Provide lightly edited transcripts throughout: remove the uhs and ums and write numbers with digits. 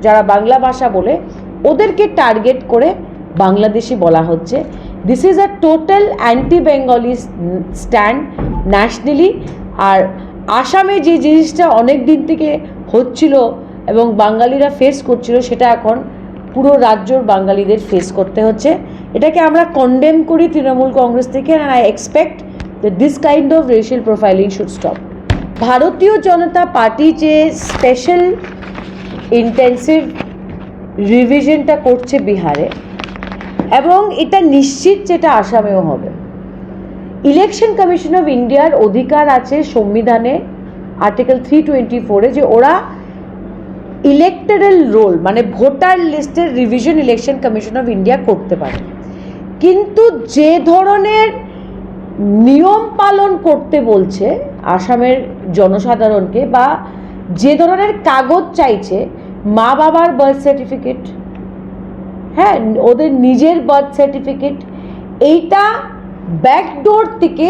যারা বাংলা ভাষা বলে ওদেরকে টার্গেট করে বাংলাদেশি বলা হচ্ছে। This is a total anti Bengali stand nationally. আর আসামে যে জিনিসটা অনেক দিন থেকে হচ্ছিল এবং বাঙালিরা ফেস করছিল, সেটা এখন পুরো রাজ্যর বাঙালিদের ফেস করতে হচ্ছে। এটাকে আমরা কন্ডেম করি তৃণমূল কংগ্রেস থেকে, and I expect that this kind of racial profiling should stop. ভারতীয় জনতা পার্টি যে স্পেশাল ইন্টেন্সিভ রিভিশনটা করছে বিহারে, এবং এটা নিশ্চিত যেটা আসামেও হবে। ইলেকশন কমিশন অফ ইন্ডিয়ার অধিকার আছে সংবিধানে আর্টিকেল 324-এ যে ওরা ইলেক্টোরাল রোল মানে ভোটার লিস্টের revision election commission of India করতে পারে। কিন্তু যে ধরনের নিয়ম পালন করতে বলছে আসামের জনসাধারণকে, বা যে ধরনের কাগজ চাইছে, মা বাবার বার্থ সার্টিফিকেট, হ্যাঁ ওদের নিজের বার্থ সার্টিফিকেট, এইটা ব্যাকডোর থেকে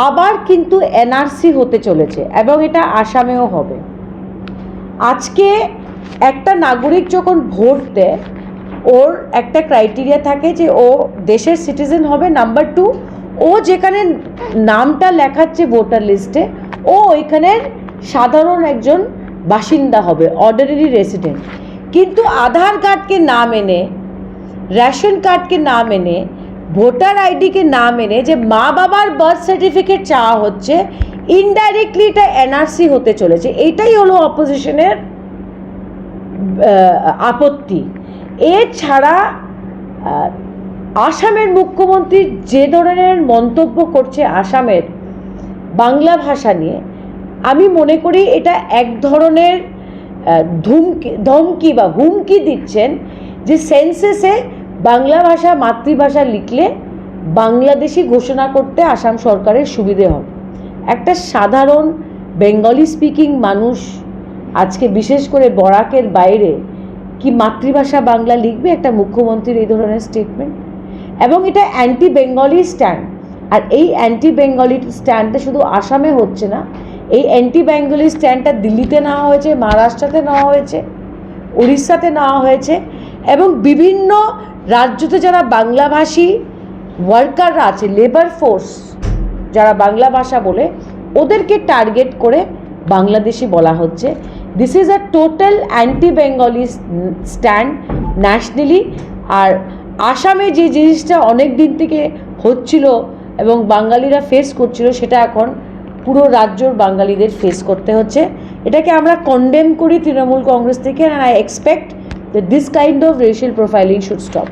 আবার কিন্তু এনআরসি হতে চলেছে, এবং এটা আসামেও হবে। আজকে একটা নাগরিক যখন ভোট দেয়, ওর একটা ক্রাইটেরিয়া থাকে যে ও দেশের সিটিজেন হবে। নাম্বার 2, ও যেখানে নামটা লেখাচ্ছে ভোটার লিস্টে, ও ওইখানের সাধারণ একজন বাসিন্দা হবে, অর্ডিনারি রেসিডেন্ট। কিন্তু আধার কার্ডকে না মেনে, রেশন কার্ডকে না মেনে, ভোটার আইডিকে না মেনে যে মা বাবার বার্থ সার্টিফিকেট চাওয়া হচ্ছে, ইনডাইরেক্টলি এটা এনআরসি হতে চলেছে। এইটাই হলো অপোজিশনের আপত্তি। এছাড়া আসামের মুখ্যমন্ত্রী যে ধরনের মন্তব্য করছে আসামের বাংলা ভাষা নিয়ে, আমি মনে করি এটা এক ধরনের ধমকি বা হুমকি দিচ্ছেন যে সেন্সেসে বাংলা ভাষা মাতৃভাষা লিখলে বাংলাদেশি ঘোষণা করতে আসাম সরকারের সুবিধে হবে। একটা সাধারণ বেঙ্গলি স্পিকিং মানুষ আজকে বিশেষ করে বরাকের বাইরে কি মাতৃভাষা বাংলা লিখবে একটা মুখ্যমন্ত্রীর এই ধরনের স্টেটমেন্ট? এবং এটা অ্যান্টি বেঙ্গলি স্ট্যান্ড। আর এই অ্যান্টি বেঙ্গলি স্ট্যান্ডটা শুধু আসামে হচ্ছে না, এই অ্যান্টি বেঙ্গলি স্ট্যান্ডটা দিল্লিতে নেওয়া হয়েছে, মহারাষ্ট্রতে নেওয়া হয়েছে, উড়িষ্যাতে নেওয়া হয়েছে, এবং বিভিন্ন রাজ্যতে যারা বাংলাভাষী ওয়ার্কাররা আছে, লেবার ফোর্স যারা বাংলা ভাষা বলে, ওদেরকে টার্গেট করে বাংলাদেশি বলা হচ্ছে। This is a total anti Bengali stand nationally. আর আসামে যে জিনিসটা অনেক দিন থেকে হচ্ছিল এবং বাঙালিরা ফেস করছিল, সেটা এখন পুরো রাজ্যর বাঙালিদের ফেস করতে হচ্ছে। এটাকে আমরা কন্ডেম করি তৃণমূল কংগ্রেস থেকে, and I expect that this kind of racial profiling should stop.